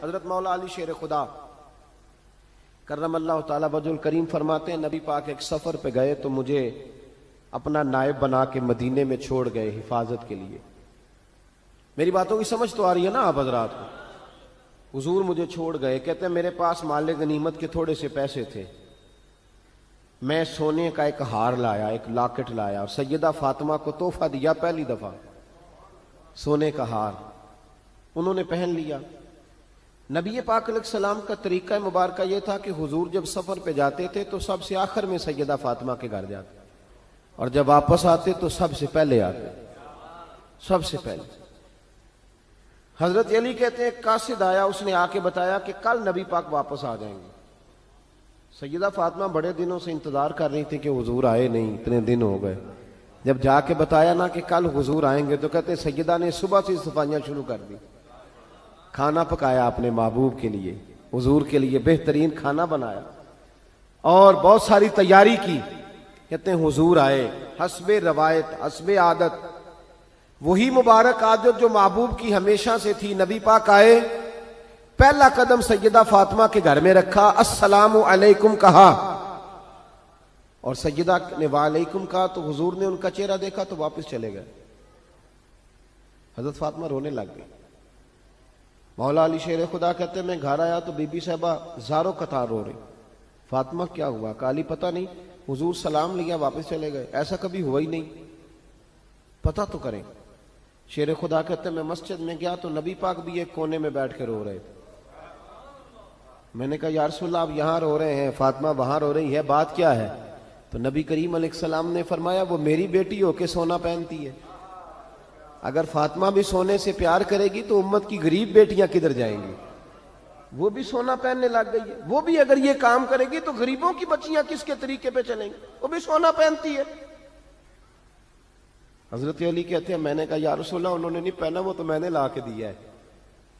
حضرت مولا علی شیر خدا کرم اللہ تعالی وجہ الکریم فرماتے ہیں نبی پاک ایک سفر پہ گئے تو مجھے اپنا نائب بنا کے مدینے میں چھوڑ گئے حفاظت کے لیے. میری باتوں کی سمجھ تو آ رہی ہے نا آپ حضرات کو؟ حضور مجھے چھوڑ گئے. کہتے ہیں میرے پاس مال غنیمت کے تھوڑے سے پیسے تھے, میں سونے کا ایک ہار لایا, ایک لاکٹ لایا اور سیدہ فاطمہ کو تحفہ دیا پہلی دفعہ, سونے کا ہار. انہوں نے پہن لیا. نبی پاک علیہ السلام کا طریقہ مبارکہ یہ تھا کہ حضور جب سفر پہ جاتے تھے تو سب سے آخر میں سیدہ فاطمہ کے گھر جاتے, اور جب واپس آتے تو سب سے پہلے آتے, سب سے پہلے. حضرت علی کہتے ہیں قاصد آیا, اس نے آ کے بتایا کہ کل نبی پاک واپس آ جائیں گے. سیدہ فاطمہ بڑے دنوں سے انتظار کر رہی تھی کہ حضور آئے نہیں, اتنے دن ہو گئے. جب جا کے بتایا نا کہ کل حضور آئیں گے تو کہتے سیدہ نے صبح سے صفائیاں شروع کر دی. کھانا پکایا اپنے محبوب کے لیے, حضور کے لیے بہترین کھانا بنایا اور بہت ساری تیاری کی. کہتے ہیں حضور آئے حسب روایت, حسب عادت, وہی مبارک عادت جو محبوب کی ہمیشہ سے تھی. نبی پاک آئے, پہلا قدم سیدہ فاطمہ کے گھر میں رکھا, السلام علیکم کہا, اور سیدہ نے وعلیکم کہا تو حضور نے ان کا چہرہ دیکھا تو واپس چلے گئے. حضرت فاطمہ رونے لگ گئی. مولا علی شیر خدا کہتے ہیں میں گھر آیا تو بی بی صاحبہ زاروں قطار رو رہی. فاطمہ کیا ہوا؟ کالی پتہ نہیں, حضور سلام لیا واپس چلے گئے, ایسا کبھی ہوا ہی نہیں, پتہ تو کریں. شیر خدا کہتے ہیں میں مسجد میں گیا تو نبی پاک بھی ایک کونے میں بیٹھ کے رو رہے تھے. میں نے کہا یا رسول اللہ آپ یہاں رو رہے ہیں, فاطمہ وہاں رو رہی ہے, بات کیا ہے؟ تو نبی کریم علیہ السلام نے فرمایا وہ میری بیٹی ہو کے سونا پہنتی ہے, اگر فاطمہ بھی سونے سے پیار کرے گی تو امت کی غریب بیٹیاں کدھر جائیں گی؟ وہ بھی سونا پہننے لگ گئی ہے, وہ بھی اگر یہ کام کرے گی تو غریبوں کی بچیاں کس کے طریقے پہ چلیں گی؟ وہ بھی سونا پہنتی ہے. حضرت علی کہتے ہیں میں نے کہا یا رسول اللہ انہوں نے نہیں پہنا, وہ تو میں نے لا کے دیا ہے,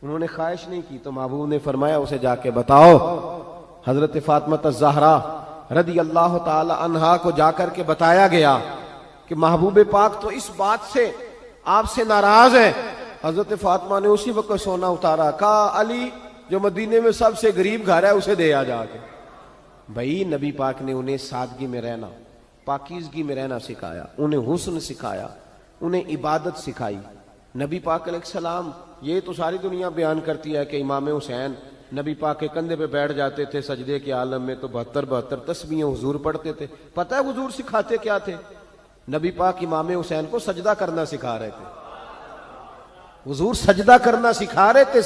انہوں نے خواہش نہیں کی. تو محبوب نے فرمایا اسے جا کے بتاؤ. حضرت فاطمہ الزہرا رضی اللہ تعالی عنہا کو جا کر کے بتایا گیا کہ محبوب پاک تو اس بات سے آپ سے ناراض ہیں. حضرت فاطمہ نے اسی وقت سونا اتارا, کہا علی جو مدینے میں سب سے غریب گھر ہے اسے دے آ جا کے. بھائی نبی پاک نے انہیں سادگی میں رہنا, پاکیزگی میں رہنا سکھایا, انہیں حسن سکھایا, انہیں عبادت سکھائی. نبی پاک علیہ السلام, یہ تو ساری دنیا بیان کرتی ہے کہ امام حسین نبی پاک کے کندھے پہ بیٹھ جاتے تھے سجدے کے عالم میں تو 72 تسبیحیں حضور پڑھتے تھے. پتہ ہے حضور سکھاتے کیا تھے؟ نبی پاک امام حسین کو سجدہ کرنا سکھا رہے تھے. حضور سجدہ کرنا سکھا رہے تھے,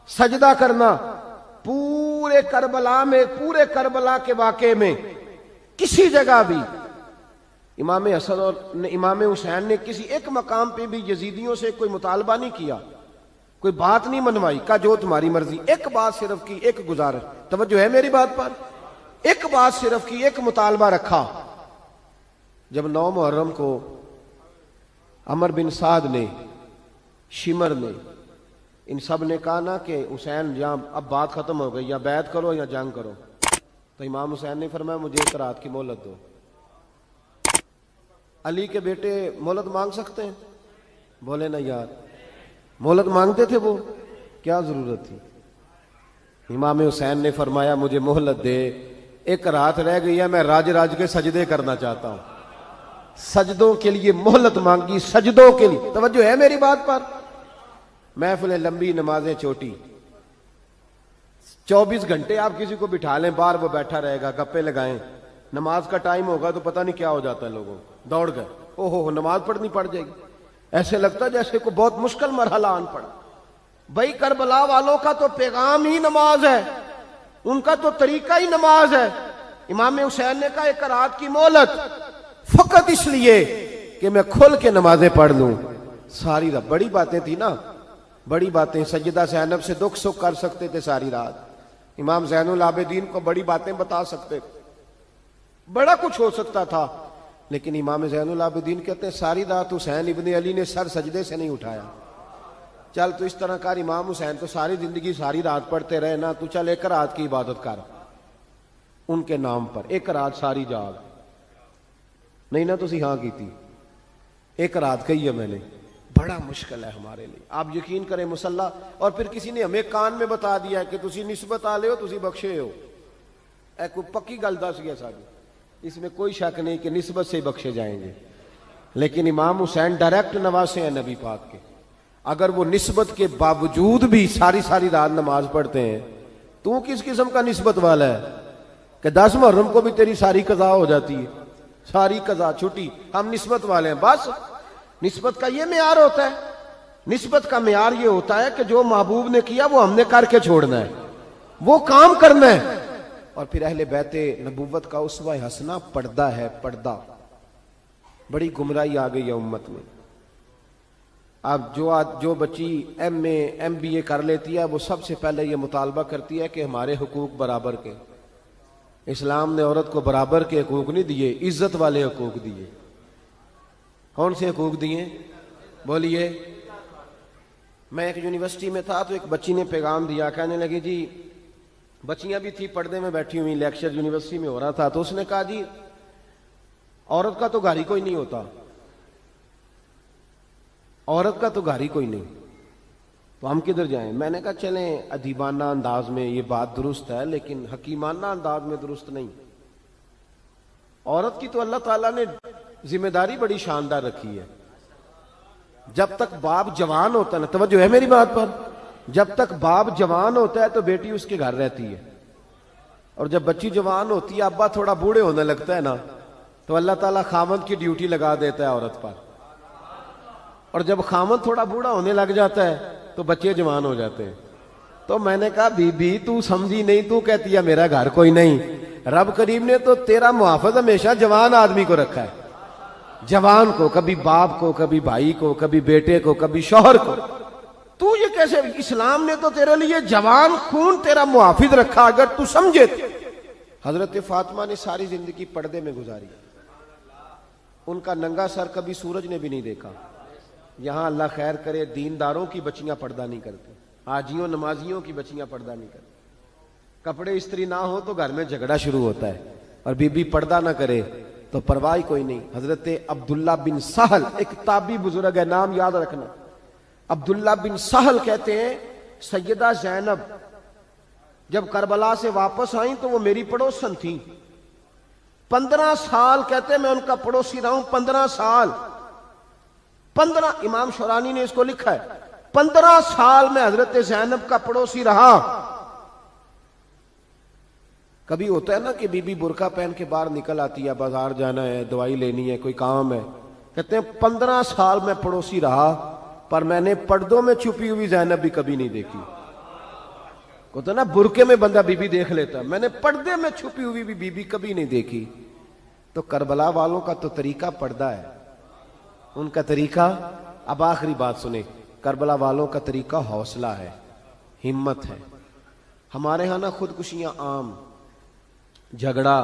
سجدہ کرنا. پورے کربلا میں, پورے کربلا کے واقعے میں کسی جگہ بھی امام حسن اور امام حسین نے کسی ایک مقام پہ بھی یزیدیوں سے کوئی مطالبہ نہیں کیا, کوئی بات نہیں منوائی, کہا جو تمہاری مرضی. ایک بات صرف کی, ایک گزارش, توجہ ہے میری بات پر, ایک بات صرف کی, ایک مطالبہ رکھا. جب 9 محرم کو عمر بن سعد نے, شمر نے, ان سب نے کہا نا کہ حسین یا اب بات ختم ہو گئی, یا بیعت کرو یا جنگ کرو, تو امام حسین نے فرمایا مجھے ایک رات کی مہلت دو. علی کے بیٹے مہلت مانگ سکتے ہیں؟ بولے نا یار, مہلت مانگتے تھے وہ, کیا ضرورت تھی؟ امام حسین نے فرمایا مجھے مہلت دے, ایک رات رہ گئی ہے, میں راج کے سجدے کرنا چاہتا ہوں. سجدوں کے لیے مہلت مانگی, سجدوں کے لیے. توجہ ہے میری بات پر؟ محفلیں لمبی, نمازیں چھوٹی. 24 گھنٹے آپ کسی کو بٹھا لیں باہر, وہ بیٹھا رہے گا, گپے لگائیں. نماز کا ٹائم ہوگا تو پتہ نہیں کیا ہو جاتا ہے, لوگوں دوڑ گئے, او ہو نماز پڑھنی پڑ جائے گی. ایسے لگتا ہے جیسے کوئی بہت مشکل مرحلہ آن پڑا. بھائی کربلا والوں کا تو پیغام ہی نماز ہے, ان کا تو طریقہ ہی نماز ہے. امام حسین نے کہا ایک رات کی مہلت, فقط اس لیے کہ میں کھل کے نمازیں پڑھ لوں. ساری رات بڑی باتیں تھی نا, بڑی باتیں. سیدہ زینب سے دکھ سکھ کر سکتے تھے ساری رات, امام زین العابدین کو بڑی باتیں بتا سکتے, بڑا کچھ ہو سکتا تھا. لیکن امام زین العابدین کہتے ہیں ساری رات حسین ابن علی نے سر سجدے سے نہیں اٹھایا. چل تو اس طرح کر, امام حسین تو ساری زندگی ساری رات پڑھتے رہے نا, تو چل ایک رات کی عبادت کر ان کے نام پر, ایک رات ساری جاگ. نہیں نا تسی ہاں کی تھی, ایک رات کہی ہے میں نے, بڑا مشکل ہے ہمارے لیے. آپ یقین کریں مسلح, اور پھر کسی نے ہمیں کان میں بتا دیا ہے کہ تسی نسبت والے ہو, تسی بخشے ہو. اے کوئی پکی گل دس گیا ساری, اس میں کوئی شک نہیں کہ نسبت سے بخشے جائیں گے. لیکن امام حسین ڈائریکٹ نواسے ہیں نبی پاک کے. اگر وہ نسبت کے باوجود بھی ساری ساری رات نماز پڑھتے ہیں, تو کس قسم کا نسبت والا ہے کہ 10 محرم کو بھی تیری ساری قضا ہو جاتی ہے, ساری قضا چھٹی, ہم نسبت والے ہیں. بس نسبت کا یہ معیار ہوتا ہے. نسبت کا معیار یہ ہوتا ہے کہ جو محبوب نے کیا وہ ہم نے کر کے چھوڑنا ہے, وہ کام کرنا ہے. اور پھر اہل بیت نبوت کا اسوہ حسنہ پردہ ہے. پردہ بڑی گمراہی آ گئی ہے امت میں. اب جو بچی MA MBA کر لیتی ہے, وہ سب سے پہلے یہ مطالبہ کرتی ہے کہ ہمارے حقوق برابر کے. اسلام نے عورت کو برابر کے حقوق نہیں دیے, عزت والے حقوق دیے. کون سے حقوق دیے بولیے؟ میں ایک یونیورسٹی میں تھا تو ایک بچی نے پیغام دیا, کہنے لگی جی, بچیاں بھی تھی پردے میں بیٹھی ہوئی, لیکچر یونیورسٹی میں ہو رہا تھا, تو اس نے کہا جی عورت کا تو گھر ہی کوئی نہیں ہوتا, عورت کا تو گھر ہی کوئی نہیں, تو ہم کدھر جائیں؟ میں نے کہا چلیں ادیبانہ انداز میں یہ بات درست ہے, لیکن حکیمانہ انداز میں درست نہیں. عورت کی تو اللہ تعالیٰ نے ذمہ داری بڑی شاندار رکھی ہے. جب تک باپ جوان ہوتا ہے نا, توجہ ہے میری بات پر, جب تک باپ جوان ہوتا ہے تو بیٹی اس کے گھر رہتی ہے, اور جب بچی جوان ہوتی ہے, ابا تھوڑا بوڑھے ہونے لگتا ہے نا, تو اللہ تعالیٰ خامند کی ڈیوٹی لگا دیتا ہے عورت پر. اور جب خامند تھوڑا بوڑھا ہونے لگ جاتا ہے تو بچے جوان ہو جاتے ہیں. تو میں نے کہا بی بی تو سمجھی نہیں, تو کہتی ہے میرا گھر کوئی نہیں. رب کریم نے تو تیرا محافظ ہمیشہ جوان آدمی کو رکھا ہے, جوان کو, کبھی باپ کو, کبھی بھائی کو, کبھی بیٹے کو, کبھی شوہر کو. تو یہ کیسے؟ اسلام نے تو تیرے لیے جوان خون تیرا محافظ رکھا, اگر تو سمجھے. حضرت فاطمہ نے ساری زندگی پردے میں گزاری, ان کا ننگا سر کبھی سورج نے بھی نہیں دیکھا. یہاں اللہ خیر کرے دینداروں کی بچیاں پردہ نہیں کرتی, حاجیوں نمازیوں کی بچیاں پردہ نہیں کرتی. کپڑے استری نہ ہو تو گھر میں جھگڑا شروع ہوتا ہے, اور بی بی پردہ نہ کرے تو پرواہ کوئی نہیں. حضرت عبداللہ بن سہل ایک تابعی بزرگ ہے, نام یاد رکھنا. عبداللہ بن سہل کہتے ہیں سیدہ زینب جب کربلا سے واپس آئیں تو وہ میری پڑوسن تھیں. 15 سال کہتے میں ان کا پڑوسی رہا ہوں, 15 سال. 15, امام شورانی نے اس کو لکھا ہے, 15 سال میں حضرت زینب کا پڑوسی رہا. کبھی ہوتا ہے نا کہ بی بی برقع پہن کے باہر نکل آتی ہے, بازار جانا ہے, دوائی لینی ہے, کوئی کام ہے. کہتے ہیں 15 سال میں پڑوسی رہا, پر میں نے پردوں میں چھپی ہوئی زینب بھی کبھی نہیں دیکھی. ہوتا نا برقعے میں بندہ بی بی دیکھ لیتا, میں نے پردے میں چھپی ہوئی بھی بی بی کبھی نہیں دیکھی. تو کربلا والوں کا تو طریقہ پردہ ہے, ان کا طریقہ. اب آخری بات سنیں, کربلا والوں کا طریقہ حوصلہ ہے, ہمت ہے. ہمارے ہاں نا خودکشیاں عام, جھگڑا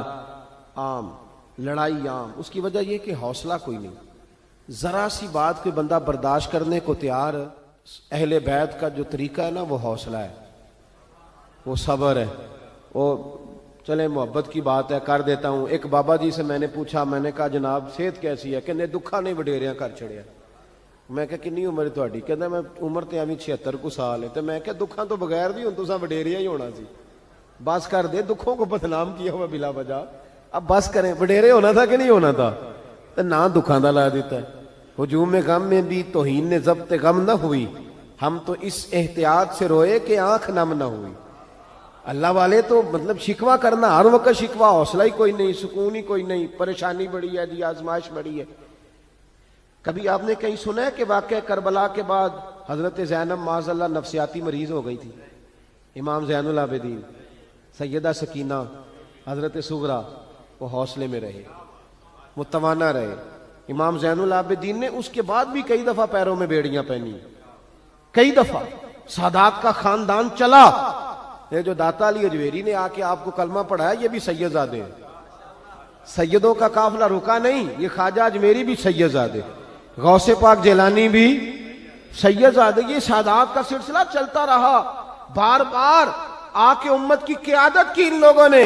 عام, لڑائی عام. اس کی وجہ یہ کہ حوصلہ کوئی نہیں. ذرا سی بات کو بندہ برداشت کرنے کو تیار. اہل بیت کا جو طریقہ ہے نا وہ حوصلہ ہے, وہ صبر ہے. وہ چلے محبت کی بات ہے کر دیتا ہوں. ایک بابا جی سے میں نے پوچھا, میں نے کہا جناب صحت کیسی ہے؟ کہنے دکھا نہیں وڈیریاں کر چھڑیا. میں کہا کنی عمر تہاڈی؟ کہندا میں عمر تے ایویں 76 کو سال ہے. تے میں کہا دکھاں تو بغیر بھی ہن تساں وڈیریا ہی ہونا سی. بس کر دے, دکھوں کو بدنام کیا ہوا بلا وجہ. اب بس کریں, وڈیرے ہونا تھا کہ نہیں ہونا تھا؟ تے نہ دکھاں دا لا دیتا ہے. ہجوم غم میں بھی توہین نے ضبط غم نہ ہوئی, ہم تو اس احتیاط سے روئے کہ آنکھ نم نہ ہوئی. اللہ والے تو مطلب شکوہ کرنا ہر وقت شکوہ, حوصلہ ہی کوئی نہیں, سکون ہی کوئی نہیں, پریشانی بڑی ہے جی, آزمائش بڑی ہے. کبھی آپ نے کہیں سنا ہے کہ واقعہ کربلا کے بعد حضرت زینب معاذ اللہ نفسیاتی مریض ہو گئی تھی؟ امام زین العابدین, سیدہ سکینہ, حضرت صغرا, وہ حوصلے میں رہے, متوانا رہے. امام زین العابدین نے اس کے بعد بھی کئی دفعہ پیروں میں بیڑیاں پہنی, کئی دفعہ. سادات کا خاندان چلا. یہ جو داتا علی اجویری نے آ کے آپ کو کلمہ پڑھایا, یہ بھی سید زادے ہیں. سیدوں کا قافلہ رکا نہیں, یہ خواجہ اجمیری بھی سید زادے, غوث پاک جیلانی بھی سید زادے. یہ سادات کا سلسلہ چلتا رہا. بار بار آ کے امت کی قیادت کی ان لوگوں نے.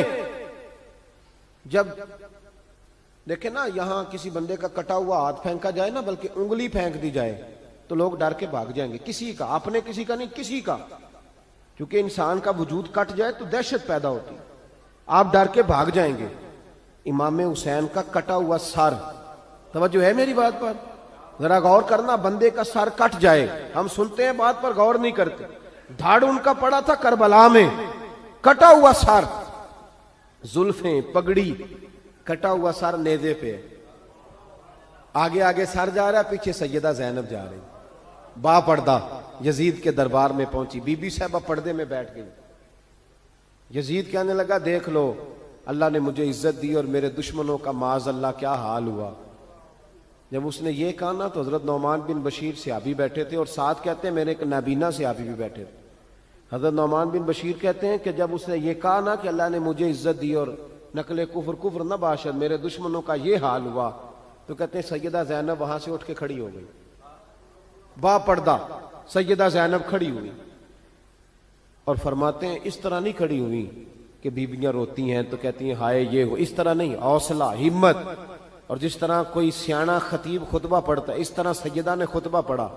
جب دیکھیں نا یہاں کسی بندے کا کٹا ہوا ہاتھ پھینکا جائے نا, بلکہ انگلی پھینک دی جائے, تو لوگ ڈر کے بھاگ جائیں گے، کسی کا، اپنے کسی کا نہیں، کسی کا، کیونکہ انسان کا وجود کٹ جائے تو دہشت پیدا ہوتی، آپ ڈر کے بھاگ جائیں گے۔ امام حسین کا کٹا ہوا سر، توجہ ہے میری بات پر؟ ذرا غور کرنا، بندے کا سر کٹ جائے، ہم سنتے ہیں بات پر غور نہیں کرتے۔ دھاڑ ان کا پڑا تھا کربلا میں، کٹا ہوا سر، زلفیں، پگڑی، کٹا ہوا سر نیزے پہ، آگے آگے سر جا رہا ہے، پیچھے سیدہ زینب جا رہی، با پردہ یزید کے دربار میں پہنچی، بی بی صاحبہ پردے میں بیٹھ گئی۔ یزید کہنے لگا دیکھ لو اللہ نے مجھے عزت دی اور میرے دشمنوں کا معاذ اللہ کیا حال ہوا۔ جب اس نے یہ کہا نا تو حضرت نعمان بن بشیر صحابی بیٹھے تھے، اور ساتھ کہتے ہیں میرے ایک نابینا صحابی بھی بیٹھے تھے۔ حضرت نعمان بن بشیر کہتے ہیں کہ جب اس نے یہ کہا نا کہ اللہ نے مجھے عزت دی اور نقل کفر کفر نہ باشد، میرے دشمنوں کا یہ حال ہوا، تو کہتے ہیں سیدہ زینب وہاں سے اٹھ کے کھڑی ہو گئی، با پردہ سیدہ زینب کھڑی ہوئی، اور فرماتے ہیں اس طرح نہیں کھڑی ہوئی کہ بیویاں روتی ہیں تو کہتی ہیں ہائے یہ ہو، اس طرح نہیں، حوصلہ، ہمت، اور جس طرح کوئی سیاںا خطیب خطبہ پڑھتا ہے اس طرح سیدہ نے خطبہ پڑھا،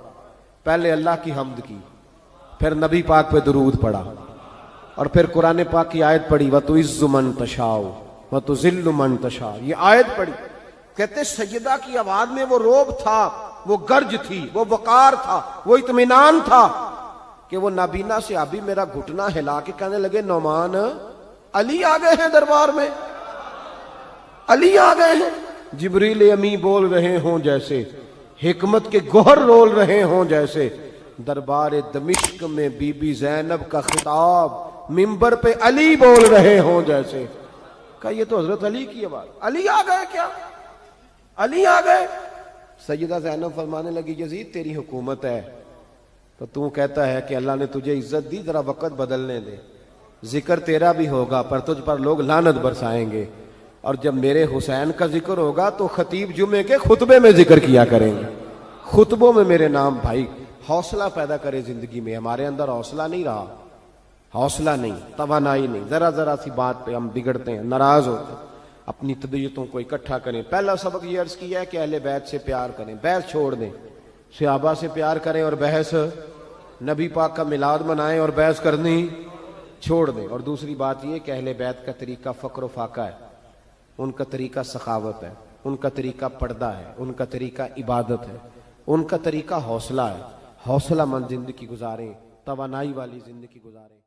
پہلے اللہ کی حمد کی، پھر نبی پاک پہ درود پڑھا، اور پھر قرآن پاک کی آیت پڑھی وَتُعِزُّ مَن تَشَاءُ وَتُذِلُّ مَن تَشَاءُ، یہ آیت پڑھی۔ کہتے سیدہ کی آواز میں وہ روب تھا، وہ گرج تھی، وہ وقار تھا، وہ اطمینان تھا کہ وہ نابینا صحابی میرا گھٹنا ہلا کے کہنے لگے نعمان علی آ گئے ہیں دربار میں، علی آ گئے ہیں، جبریل امی بول رہے ہوں جیسے، حکمت کے گوہر رول رہے ہوں جیسے، دربار دمشق میں بی بی زینب کا خطاب منبر پہ علی بول رہے ہوں جیسے۔ کہا یہ تو حضرت علی کی آواز، علی آ گئے کیا، علی آ گئے؟ سیدہ زینب فرمانے لگی یزید تیری حکومت ہے تو تو کہتا ہے کہ اللہ نے تجھے عزت دی، ذرا وقت بدلنے دے، ذکر تیرا بھی ہوگا پر تجھ پر لوگ لعنت برسائیں گے، اور جب میرے حسین کا ذکر ہوگا تو خطیب جمعے کے خطبے میں ذکر کیا کریں گے، خطبوں میں میرے نام۔ بھائی حوصلہ پیدا کرے زندگی میں، ہمارے اندر حوصلہ نہیں رہا، حوصلہ نہیں، توانائی نہیں، ذرا ذرا سی بات پہ ہم بگڑتے ہیں، ناراض ہوتے ہیں، اپنی طبیعتوں کو اکٹھا کریں۔ پہلا سبق یہ عرض کیا ہے کہ اہل بیت سے پیار کریں، بحث چھوڑ دیں، صحابہ سے پیار کریں اور بحث، نبی پاک کا میلاد منائیں اور بحث کرنی چھوڑ دیں۔ اور دوسری بات یہ کہ اہل بیت کا طریقہ فقر و فاقہ ہے، ان کا طریقہ سخاوت ہے، ان کا طریقہ پردہ ہے، ان کا طریقہ عبادت ہے، ان کا طریقہ حوصلہ ہے۔ حوصلہ مند زندگی گزاریں، توانائی والی زندگی گزاریں۔